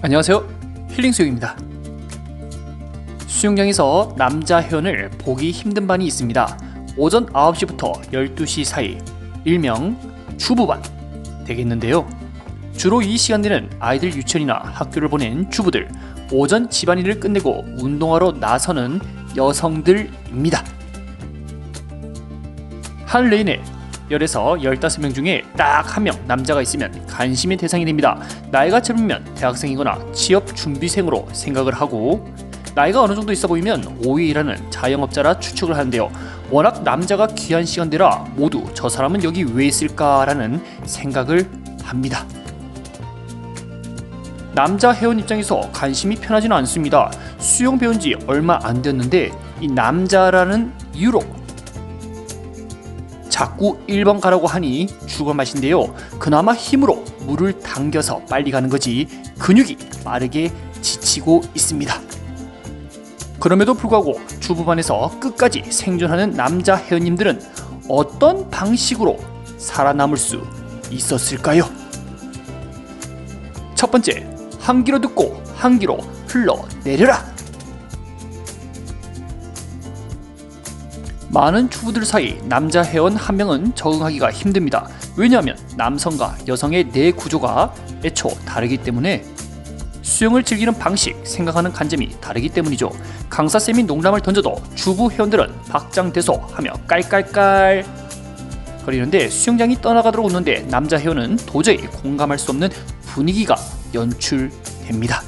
안녕하세요, 힐링수영입니다. 수영장에서 남자 회원을 보기 힘든 반이 있습니다. 오전 9시부터 12시 사이, 일명 주부반 되겠는데요. 주로 이 시간대는 아이들 유치원이나 학교를 보낸 주부들, 오전 집안일을 끝내고 운동하러 나서는 여성들입니다. 한 레인에 10에서 15명 중에 딱 한 명 남자가 있으면 관심의 대상이 됩니다. 나이가 젊으면 대학생이거나 취업 준비생으로 생각을 하고, 나이가 어느 정도 있어 보이면 오후에 일하는 자영업자라 추측을 하는데요. 워낙 남자가 귀한 시간대라 모두 저 사람은 여기 왜 있을까라는 생각을 합니다. 남자 회원 입장에서 관심이 편하지는 않습니다. 수영 배운 지 얼마 안 됐는데 이 남자라는 이유로 자꾸 1번 가라고 하니 죽을 맛인데요. 그나마 힘으로 물을 당겨서 빨리 가는 거지 근육이 빠르게 지치고 있습니다. 그럼에도 불구하고 주부반에서 끝까지 생존하는 남자 회원님들은 어떤 방식으로 살아남을 수 있었을까요? 첫 번째, 한 귀로 듣고 한 귀로 흘러내려라. 많은 주부들 사이 남자 회원 한 명은 적응하기가 힘듭니다. 왜냐하면 남성과 여성의 뇌 구조가 애초 다르기 때문에, 수영을 즐기는 방식, 생각하는 관점이 다르기 때문이죠. 강사쌤이 농담을 던져도 주부 회원들은 박장대소하며 깔깔깔 거리는데, 수영장이 떠나가도록 웃는데 남자 회원은 도저히 공감할 수 없는 분위기가 연출됩니다.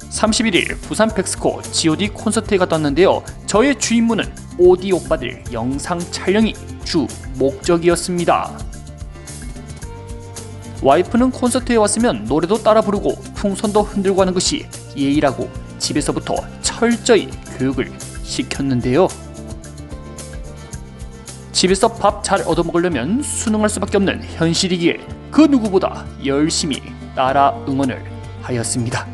31일 부산 팩스코 GOD 콘서트에 갔다 왔는데요. 저의 주임무는 오디 오빠들 영상 촬영이 주 목적이었습니다. 와이프는 콘서트에 왔으면 노래도 따라 부르고 풍선도 흔들고 하는 것이 예의라고 집에서부터 철저히 교육을 시켰는데요. 집에서 밥 잘 얻어먹으려면 순응할 수밖에 없는 현실이기에 그 누구보다 열심히 따라 응원을 하였습니다.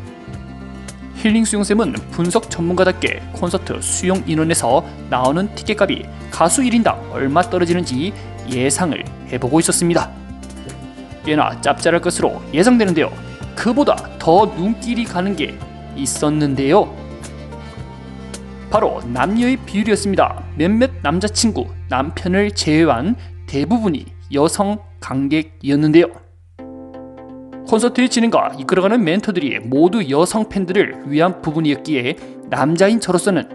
힐링 수영쌤은 분석 전문가답게 콘서트 수용 인원에서 나오는 티켓값이 가수 1인당 얼마 떨어지는지 예상을 해보고 있었습니다. 꽤나 짭짤할 것으로 예상되는데요. 그보다 더 눈길이 가는 게 있었는데요. 바로 남녀의 비율이었습니다. 몇몇 남자친구, 남편을 제외한 대부분이 여성 관객이었는데요. 콘서트의 진행과 이끌어가는 멘토들이 모두 여성 팬들을 위한 부분이었기에 남자인 저로서는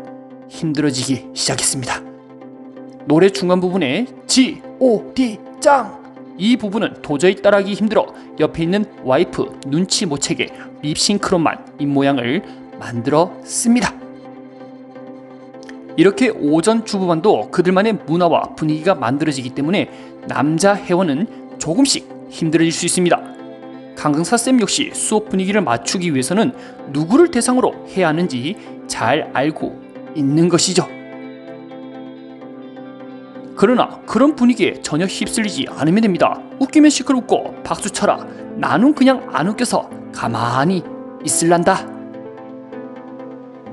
힘들어지기 시작했습니다. 노래 중간 부분에 G.O.D. 짱! 이 부분은 도저히 따라하기 힘들어 옆에 있는 와이프 눈치 못 채게 립싱크로만 입모양을 만들었습니다. 이렇게 오전 주부반도 그들만의 문화와 분위기가 만들어지기 때문에 남자 회원은 조금씩 힘들어질 수 있습니다. 강사쌤 역시 수업 분위기를 맞추기 위해서는 누구를 대상으로 해야 하는지 잘 알고 있는 것이죠. 그러나 그런 분위기에 전혀 휩쓸리지 않으면 됩니다. 웃기면 시끄럽고 박수 쳐라. 나는 그냥 안 웃겨서 가만히 있을란다.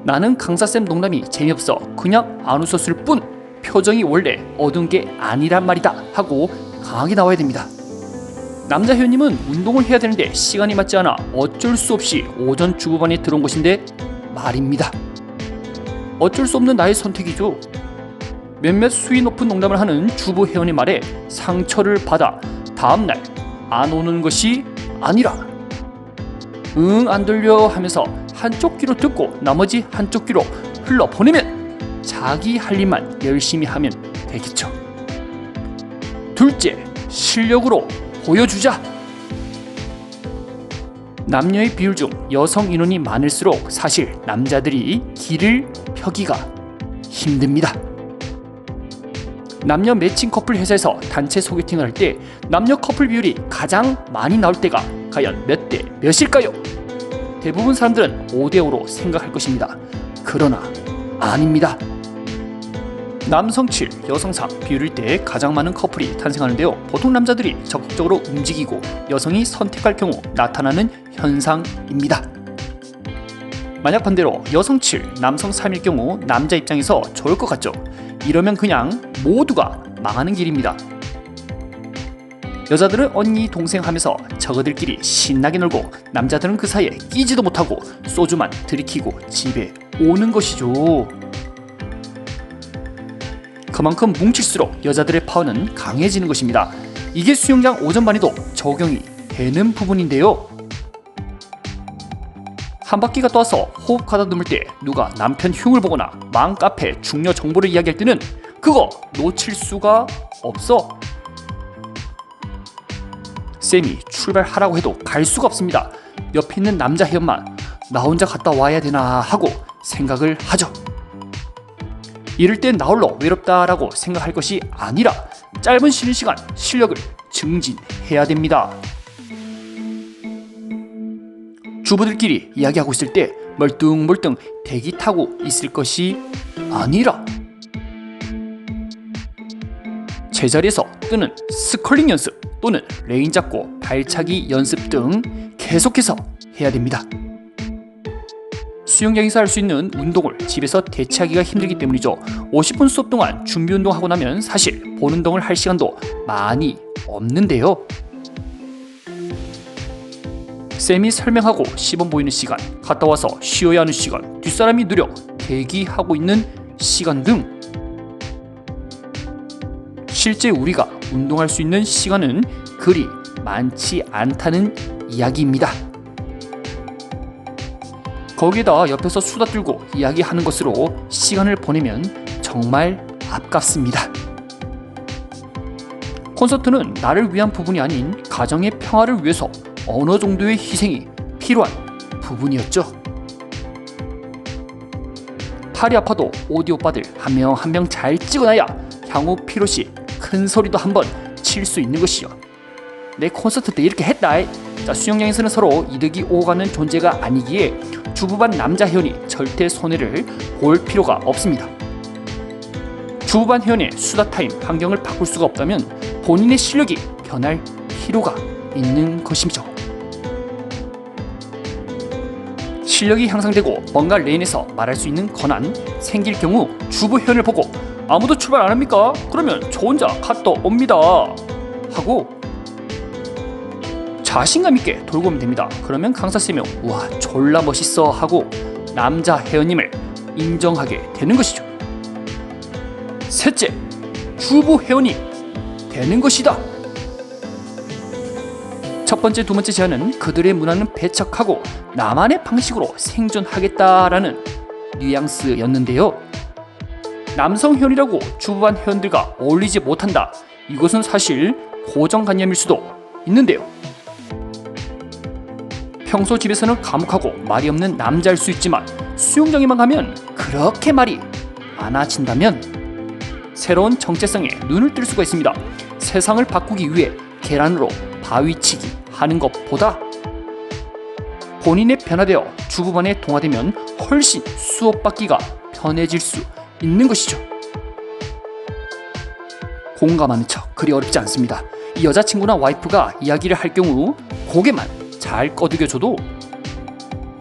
나는 강사쌤 농담이 재미없어 그냥 안 웃었을 뿐, 표정이 원래 어두운 게 아니란 말이다 하고 강하게 나와야 됩니다. 남자 회원님은 운동을 해야 되는데 시간이 맞지 않아 어쩔 수 없이 오전 주부반에 들어온 것인데 말입니다. 어쩔 수 없는 나의 선택이죠. 몇몇 수위 높은 농담을 하는 주부 회원의 말에 상처를 받아 다음날 안 오는 것이 아니라 응 안 들려 하면서 한쪽 귀로 듣고 나머지 한쪽 귀로 흘러보내면 자기 할 일만 열심히 하면 되겠죠. 둘째, 실력으로 보여주자. 남녀의 비율 중 여성 인원이 많을수록 사실 남자들이 길을 펴기가 힘듭니다. 남녀 매칭 커플 회사에서 단체 소개팅을 할 때 남녀 커플 비율이 가장 많이 나올 때가 과연 몇 대 몇일까요? 대부분 사람들은 5대5로 생각할 것입니다. 그러나 아닙니다. 남성 7, 여성 4 비율일 때 가장 많은 커플이 탄생하는데요. 보통 남자들이 적극적으로 움직이고 여성이 선택할 경우 나타나는 현상입니다. 만약 반대로 여성 7, 남성 3일 경우 남자 입장에서 좋을 것 같죠? 이러면 그냥 모두가 망하는 길입니다. 여자들은 언니 동생 하면서 저그들끼리 신나게 놀고 남자들은 그 사이에 끼지도 못하고 소주만 들이키고 집에 오는 것이죠. 그만큼 뭉칠수록 여자들의 파워는 강해지는 것입니다. 이게 수영장 오전반에도 적용이 되는 부분인데요. 한 바퀴가 떠서 호흡 가다듬을 때 누가 남편 흉을 보거나 맘카페 중요 정보를 이야기할 때는 그거 놓칠 수가 없어. 쌤이 출발하라고 해도 갈 수가 없습니다. 옆에 있는 남자 회원만 나 혼자 갔다 와야 되나 하고 생각을 하죠. 이럴 땐 나 홀로 외롭다라고 생각할 것이 아니라 짧은 쉬는 시간 실력을 증진해야 됩니다. 주부들끼리 이야기하고 있을 때 멀뚱멀뚱 대기 타고 있을 것이 아니라 제자리에서 뜨는 스컬링 연습 또는 레인 잡고 발차기 연습 등 계속해서 해야 됩니다. 수영장에서 할 수 있는 운동을 집에서 대체하기가 힘들기 때문이죠. 50분 수업 동안 준비 운동하고 나면 사실 본 운동을 할 시간도 많이 없는데요. 쌤이 설명하고 시범 보이는 시간, 갔다 와서 쉬어야 하는 시간, 뒷사람이 느려 대기하고 있는 시간 등 실제 우리가 운동할 수 있는 시간은 그리 많지 않다는 이야기입니다. 거기에다 옆에서 수다 떨고 이야기하는 것으로 시간을 보내면 정말 아깝습니다. 콘서트는 나를 위한 부분이 아닌 가정의 평화를 위해서 어느 정도의 희생이 필요한 부분이었죠. 팔이 아파도 오디오 바들 한 명 한 명 잘 찍어놔야 향후 필요시 큰 소리도 한번 칠 수 있는 것이요. 내 콘서트 때 이렇게 했다. 자, 수영장에서는 서로 이득이 오가는 존재가 아니기에 주부반 남자 회원이 절대 손해를 볼 필요가 없습니다. 주부반 회원의 수다 타임 환경을 바꿀 수가 없다면 본인의 실력이 변할 필요가 있는 것이죠. 실력이 향상되고 뭔가 레인에서 말할 수 있는 권한 생길 경우 주부 회원을 보고 아무도 출발 안 합니까? 그러면 저 혼자 갔다 옵니다 하고 자신감 있게 돌고 오면 됩니다. 그러면 강사쌤이 우와 졸라 멋있어 하고 남자 회원님을 인정하게 되는 것이죠. 셋째, 주부 회원이 되는 것이다. 첫 번째, 두 번째 제안은 그들의 문화는 배척하고 나만의 방식으로 생존하겠다라는 뉘앙스였는데요. 남성 회원이라고 주부반 회원들과 어울리지 못한다. 이것은 사실 고정관념일 수도 있는데요. 평소 집에서는 과묵하고 말이 없는 남자일 수 있지만 수영장에만 가면 그렇게 말이 많아진다면 새로운 정체성에 눈을 뜰 수가 있습니다. 세상을 바꾸기 위해 계란으로 바위치기 하는 것보다 본인의 변화되어 주부반에 동화되면 훨씬 수업받기가 편해질 수 있는 것이죠. 공감하는 척 그리 어렵지 않습니다. 이 여자친구나 와이프가 이야기를 할 경우 고개만 잘 꺼득여줘도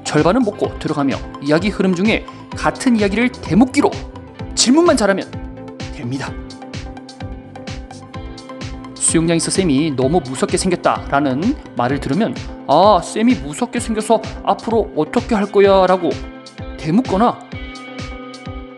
절반은 먹고 들어가며 이야기 흐름 중에 같은 이야기를 대묻기로 질문만 잘하면 됩니다. 수영장에서 쌤이 너무 무섭게 생겼다라는 말을 들으면 아 쌤이 무섭게 생겨서 앞으로 어떻게 할 거야 라고 대묻거나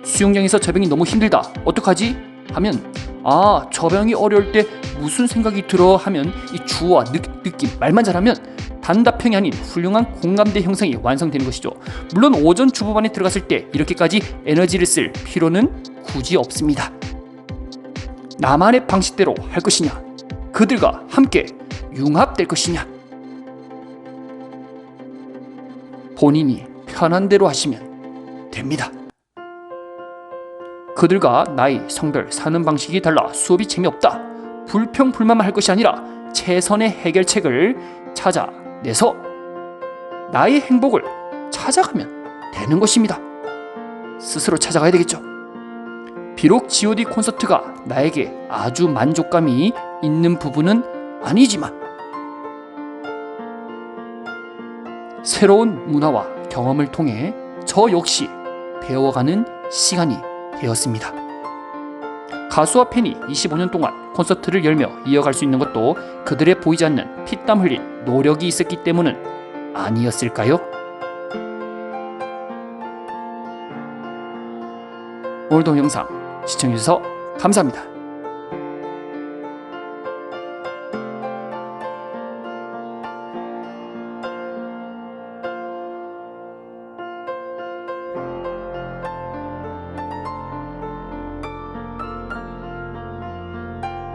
수영장에서 저병이 너무 힘들다 어떡하지? 하면 아 저병이 어려울 때 무슨 생각이 들어 하면 이 주어와 느낌 말만 잘하면 단답형이 아닌 훌륭한 공감대 형성이 완성되는 것이죠. 물론 오전 주부반에 들어갔을 때 이렇게까지 에너지를 쓸 필요는 굳이 없습니다. 나만의 방식대로 할 것이냐 그들과 함께 융합될 것이냐 본인이 편한 대로 하시면 됩니다. 그들과 나이, 성별, 사는 방식이 달라 수업이 재미없다 불평불만만 할 것이 아니라 최선의 해결책을 찾아내서 나의 행복을 찾아가면 되는 것입니다. 스스로 찾아가야 되겠죠. 비록 G.O.D 콘서트가 나에게 아주 만족감이 있는 부분은 아니지만 새로운 문화와 경험을 통해 저 역시 배워가는 시간이 되었습니다. 가수와 팬이 25년 동안 콘서트를 열며 이어갈 수 있는 것도 그들의 보이지 않는 피땀 흘린 노력이 있었기 때문은 아니었을까요? 오늘도 영상 시청해주셔서 감사합니다.